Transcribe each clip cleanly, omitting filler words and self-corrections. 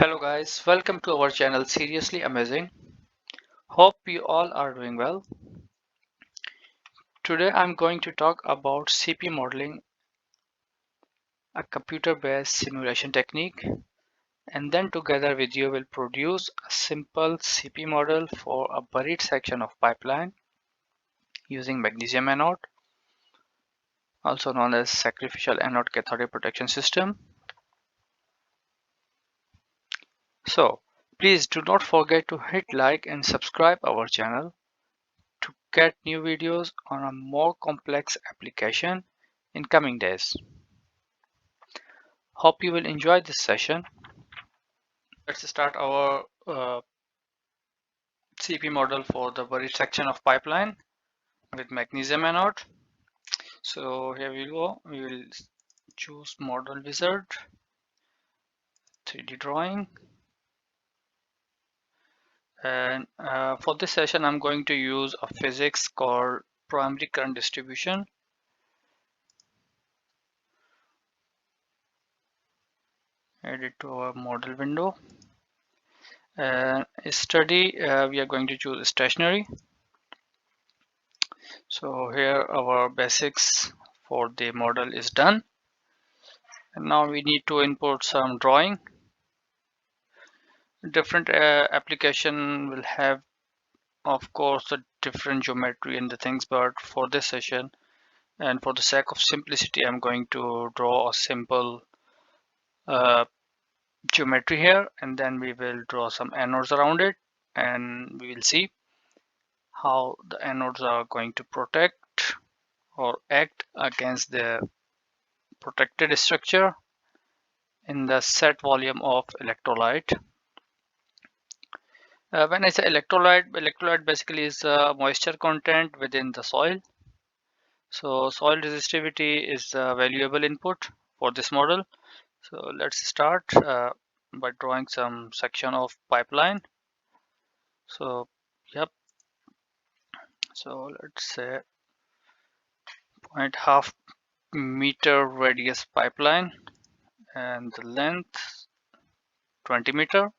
Hello guys, welcome to our channel Seriously Amazing. Hope you all are doing well. Today I'm going to talk about CP modeling, a computer-based simulation technique, and then together with you will produce a simple CP model for a buried section of pipeline using magnesium anode, also known as sacrificial anode cathodic protection system. So please do not forget to hit like and subscribe our channel to get new videos on a more complex application in coming days. Hope you will enjoy this session. Let's start our CP model for the buried section of pipeline with magnesium anode. So here we go. We will choose model wizard, 3D drawing. And for this session, I'm going to use a physics called primary current distribution. Add it to our model window. And study, we are going to choose stationary. So here our basics for the model is done. And now we need to input some drawing. Different application will have, of course, a different geometry and the things, but for this session and for the sake of simplicity, I'm going to draw a simple geometry here, and then we will draw some anodes around it, and we will see how the anodes are going to protect or act against the protected structure in the set volume of electrolyte. When I say electrolyte basically is moisture content within the soil. So soil resistivity is a valuable input for this model. So let's start by drawing some section of pipeline. So yep, so let's say 0.5 meter radius pipeline and the length 20 meter.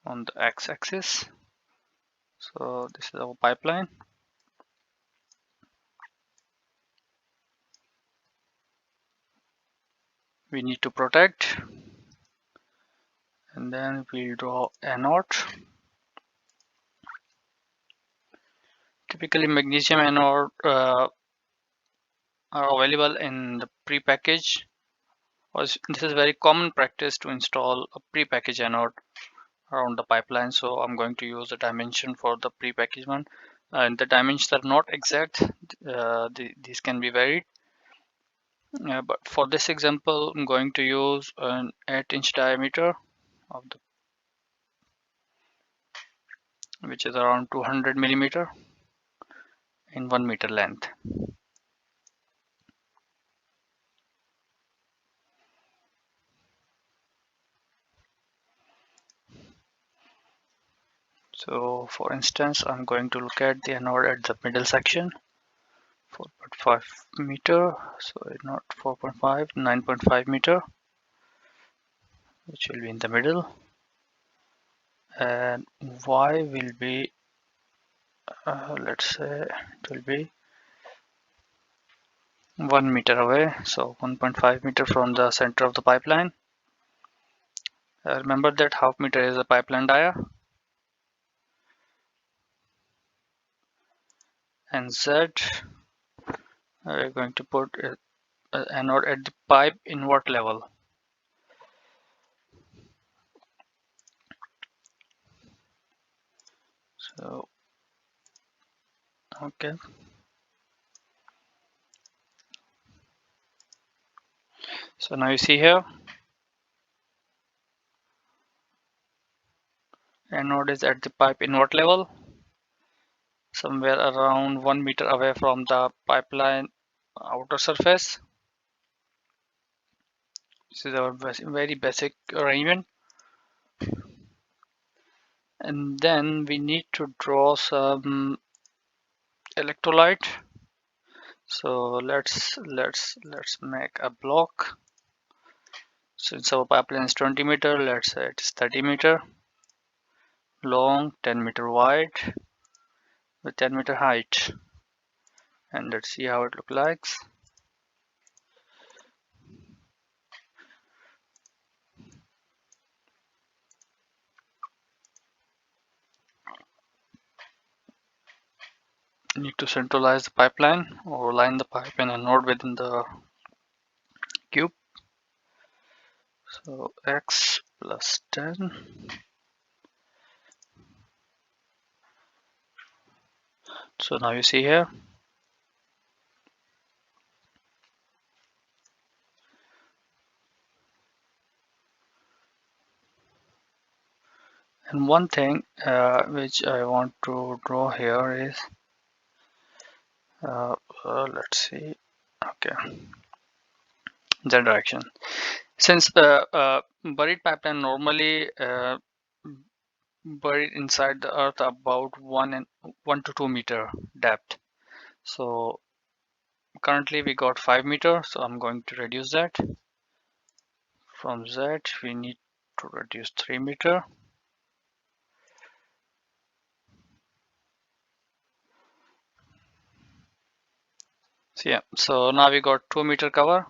On the x-axis. So this is our pipeline. We need to protect, and then we draw anode. Typically magnesium anode are available in the prepackage. This is very common practice to install a prepackage anode around the pipeline. So I'm going to use the dimension for the prepackaged one, and the dimensions are not exact. These can be varied. But for this example, I'm going to use an 8-inch diameter of the, which is around 200 millimeter in 1 meter length. So for instance, I'm going to look at the anode at the middle section, 4.5 meter. So not 4.5, 9.5 meter, which will be in the middle. And Y will be, let's say it will be 1 meter away. So 1.5 meter from the center of the pipeline. Remember that half meter is a pipeline dia. And Z, we're going to put an anode at the pipe invert level. So okay, so now you see here anode is at the pipe invert level, somewhere around 1 meter away from the pipeline outer surface. This is our very basic arrangement. And then we need to draw some electrolyte. So let's make a block. Since our pipeline is 20 meter, let's say it is 30 meter long, 10 meter wide with 10 meter height, and let's see how it looks like. Need to centralize the pipeline or line the pipe in a node within the cube. So x plus 10. So now you see here, and one thing which I want to draw here is let's see, okay, the direction. Since buried pipeline normally buried inside the earth about 1 to 2 meter depth. So currently we got 5 meter, so I'm going to reduce that. From that we need to reduce 3 meter. So yeah, so now we got 2 meter cover.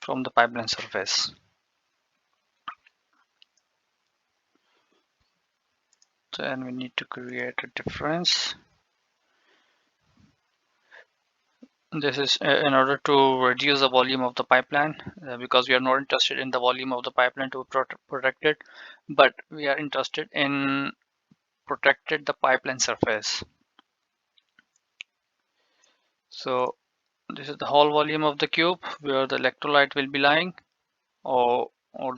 From the pipeline surface. Then we need to create a difference. This is in order to reduce the volume of the pipeline, because we are not interested in the volume of the pipeline to protect it, but we are interested in protected the pipeline surface. So this is the whole volume of the cube where the electrolyte will be lying, or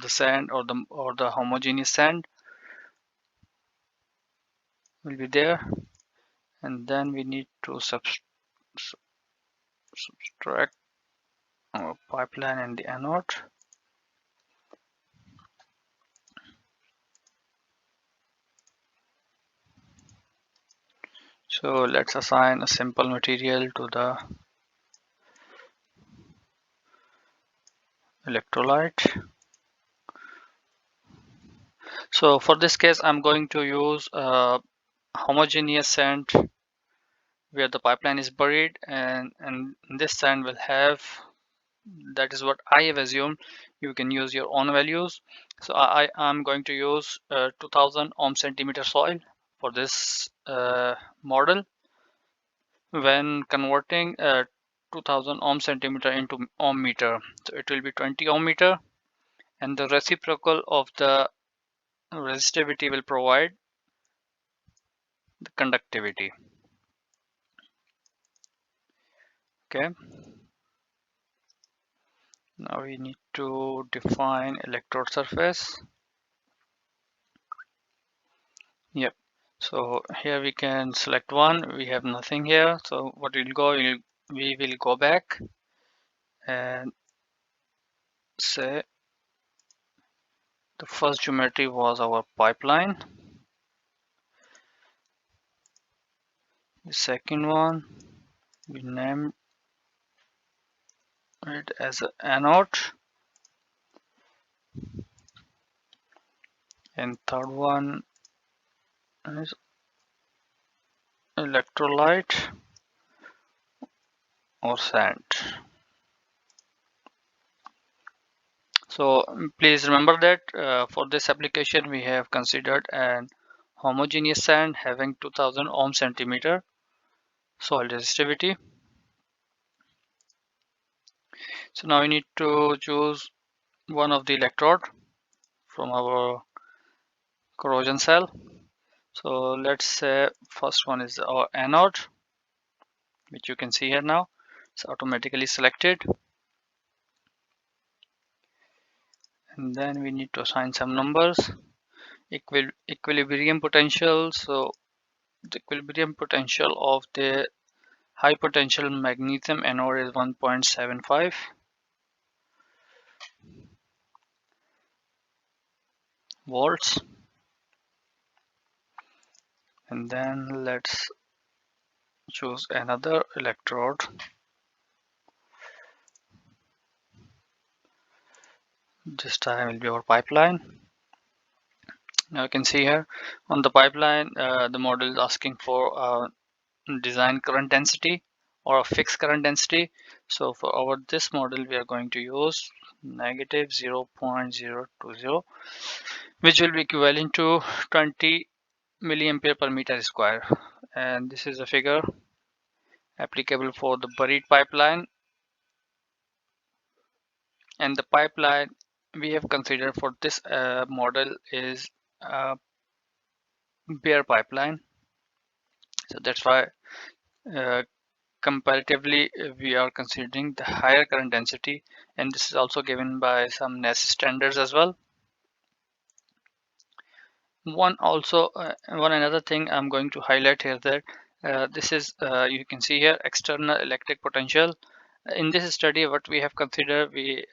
the sand or the homogeneous sand will be there, and then we need to subtract our pipeline and the anode. So let's assign a simple material to the electrolyte. So for this case, I'm going to use a homogeneous sand where the pipeline is buried, and this sand will have, that is what I have assumed. You can use your own values. So I'm going to use 2000 ohm centimeter soil for this model. When converting 2000 ohm centimeter into ohm meter, so it will be 20 ohm meter, and the reciprocal of the resistivity will provide the conductivity. Okay, now we need to define electrode surface. Yep, so here we can select one. We have nothing here, so what we'll go, we will go back and say the first geometry was our pipeline. The second one we named it as an anode, and third one is electrolyte or sand. So please remember that for this application we have considered an homogeneous sand having 2000 ohm centimeter soil resistivity. So now we need to choose one of the electrode from our corrosion cell. So let's say first one is our anode, which you can see here now. It's automatically selected. And then we need to assign some numbers. Equilibrium potential. So the equilibrium potential of the high potential magnesium anode is 1.75. volts, and then let's choose another electrode. This time will be our pipeline. Now you can see here on the pipeline, the model is asking for design current density or a fixed current density. So for our this model, we are going to use negative 0.020, which will be equivalent to 20 milliampere per meter square. And this is a figure applicable for the buried pipeline, and the pipeline we have considered for this model is bare pipeline. So that's why uh, comparatively we are considering the higher current density, and this is also given by some NES standards as well. One another thing I'm going to highlight here, that this is you can see here external electric potential. In this study, what we have considered, we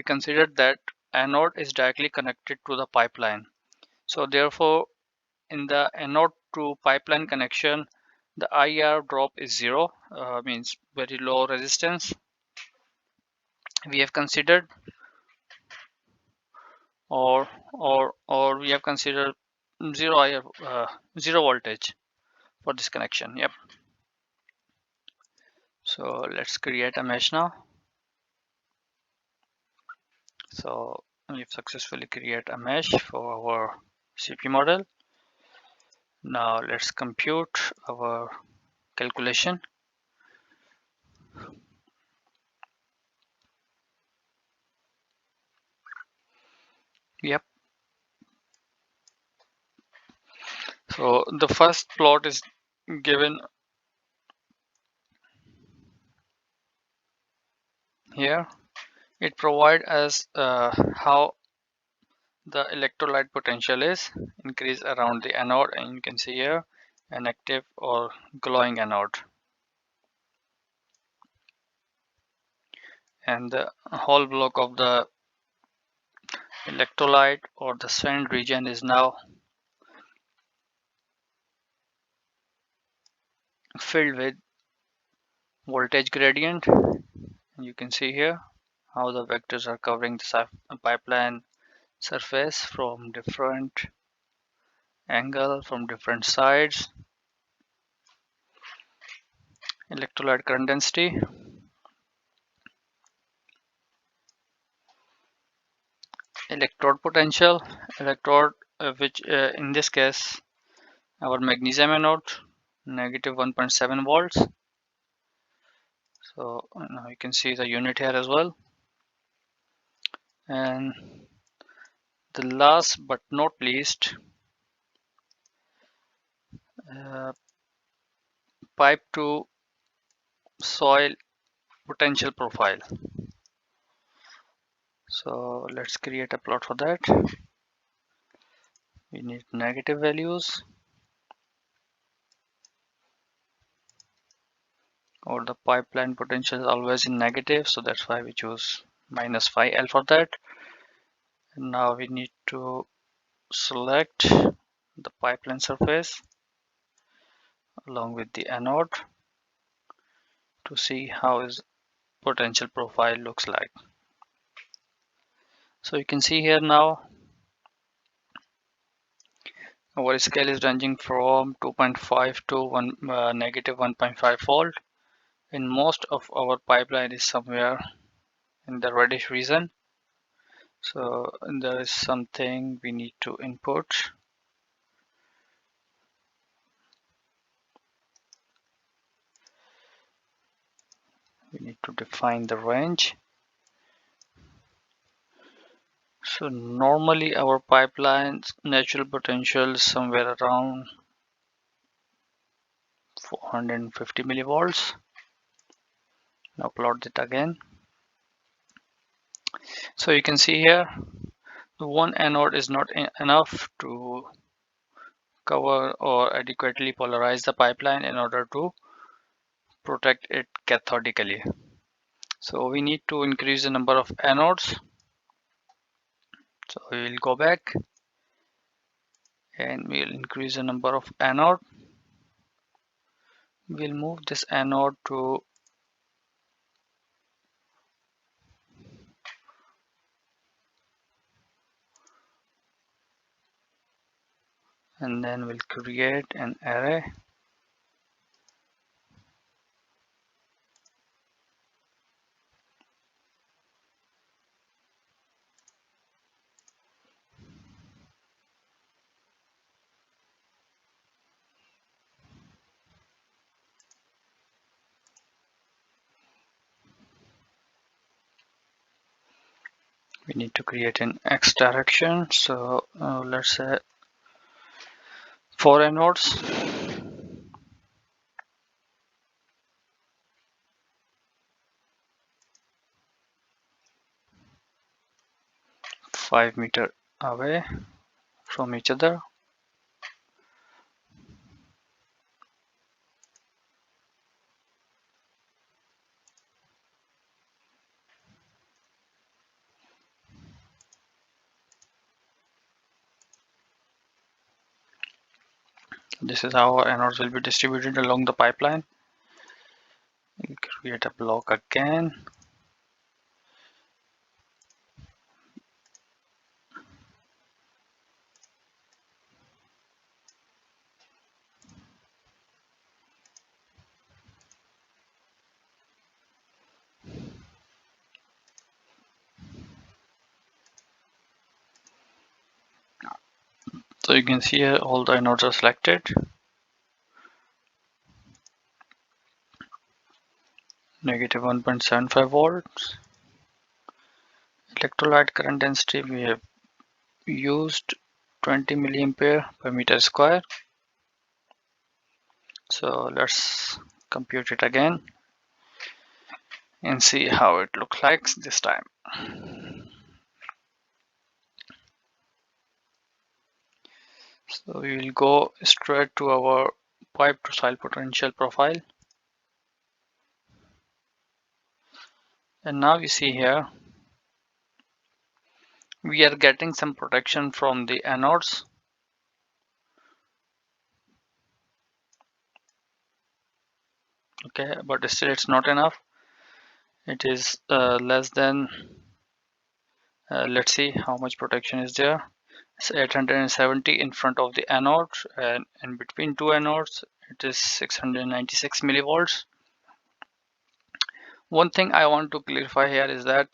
considered that anode is directly connected to the pipeline. So therefore, in the anode to pipeline connection, the IR drop is zero, means very low resistance. We have considered, or we have considered zero IR, zero voltage for this connection. Yep. So let's create a mesh now. So we've successfully created a mesh for our CP model. Now let's compute our calculation. Yep. So the first plot is given here. It provides us how the electrolyte potential is increased around the anode, and you can see here an active or glowing anode. And the whole block of the electrolyte or the sand region is now filled with voltage gradient. You can see here how the vectors are covering the pipeline surface from different angle, from different sides. Electrolyte current density, electrode potential, electrode which in this case our magnesium anode, negative 1.7 volts. So now you can see the unit here as well. And the last but not least, pipe to soil potential profile. So let's create a plot for that. We need negative values, or the pipeline potential is always in negative, so that's why we choose minus phi L for that. And now we need to select the pipeline surface along with the anode to see how his potential profile looks like. So you can see here now our scale is ranging from 2.5 to negative 1.5 volt. In most of our pipeline is somewhere in the reddish region. So there is something we need to input. We need to define the range. So normally our pipeline's natural potential is somewhere around 450 millivolts. Now plot it again. So you can see here the one anode is not enough to cover or adequately polarize the pipeline in order to protect it cathodically. So we need to increase the number of anodes. So we will go back and we'll increase the number of anode. We'll move this anode to and then we'll create an array. We need to create an X direction, so let's say 4 anodes. 5 meters away from each other. This is how our anodes will be distributed along the pipeline. We'll create a block again. So you can see here all the anodes are selected. Negative 1.75 volts. Electrolyte current density we have used 20 milliampere per meter square. So let's compute it again and see how it looks like this time. So we will go straight to our pipe to soil potential profile. And now you see here we are getting some protection from the anodes. Okay, but still it's not enough. It is less than let's see how much protection is there. It's 870 in front of the anode, and in between two anodes it is 696 millivolts. One thing I want to clarify here is that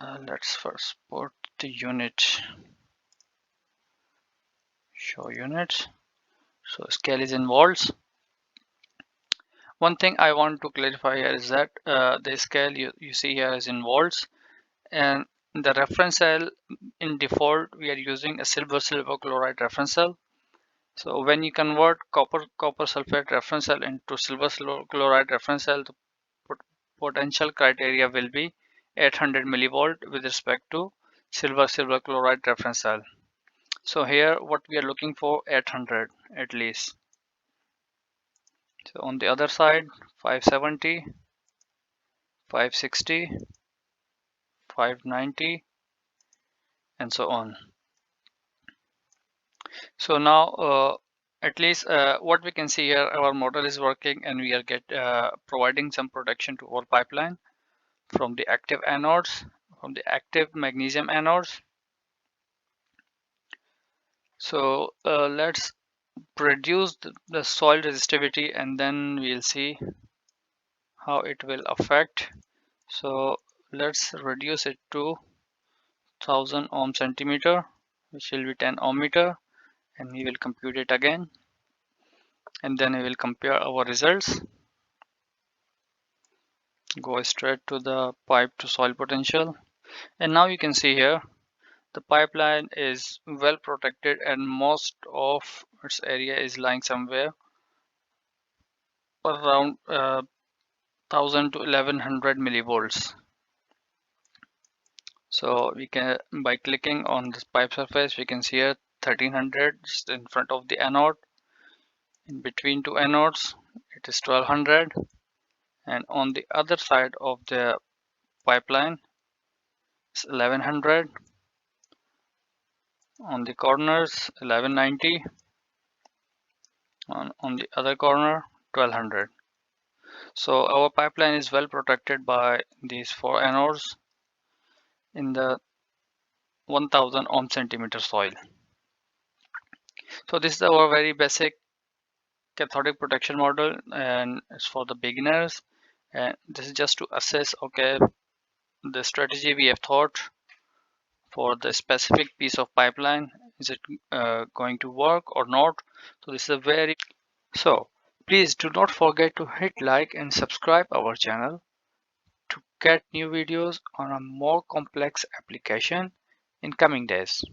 let's first put the unit, show unit, so scale is in volts. One thing I want to clarify here is that the scale you see here is in volts, and the reference cell in default we are using a silver chloride reference cell. So when you convert copper sulfate reference cell into silver chloride reference cell, the potential criteria will be 800 millivolt with respect to silver chloride reference cell. So here what we are looking for 800 at least. So on the other side 570, 560, 590 and so on. So now at least what we can see here, our model is working and we are providing some protection to our pipeline from the active anodes, from the active magnesium anodes. So let's reduce the soil resistivity and then we'll see how it will affect. So let's reduce it to 1000 ohm centimeter, which will be 10 ohm meter, and we will compute it again, and then we will compare our results. Go straight to the pipe to soil potential, and now you can see here the pipeline is well protected and most of its area is lying somewhere around 1000 to 1100 millivolts. So we can, by clicking on this pipe surface, we can see here 1300 just in front of the anode. In between two anodes it is 1200, and on the other side of the pipeline it's 1100. On the corners 1190, on the other corner 1200. So our pipeline is well protected by these 4 anodes in the 1000 ohm centimeter soil. So this is our very basic cathodic protection model, and it's for the beginners, and this is just to assess, okay, the strategy we have thought for the specific piece of pipeline, is it going to work or not. So this is a very, so please do not forget to hit like and subscribe our channel to get new videos on a more complex application in coming days.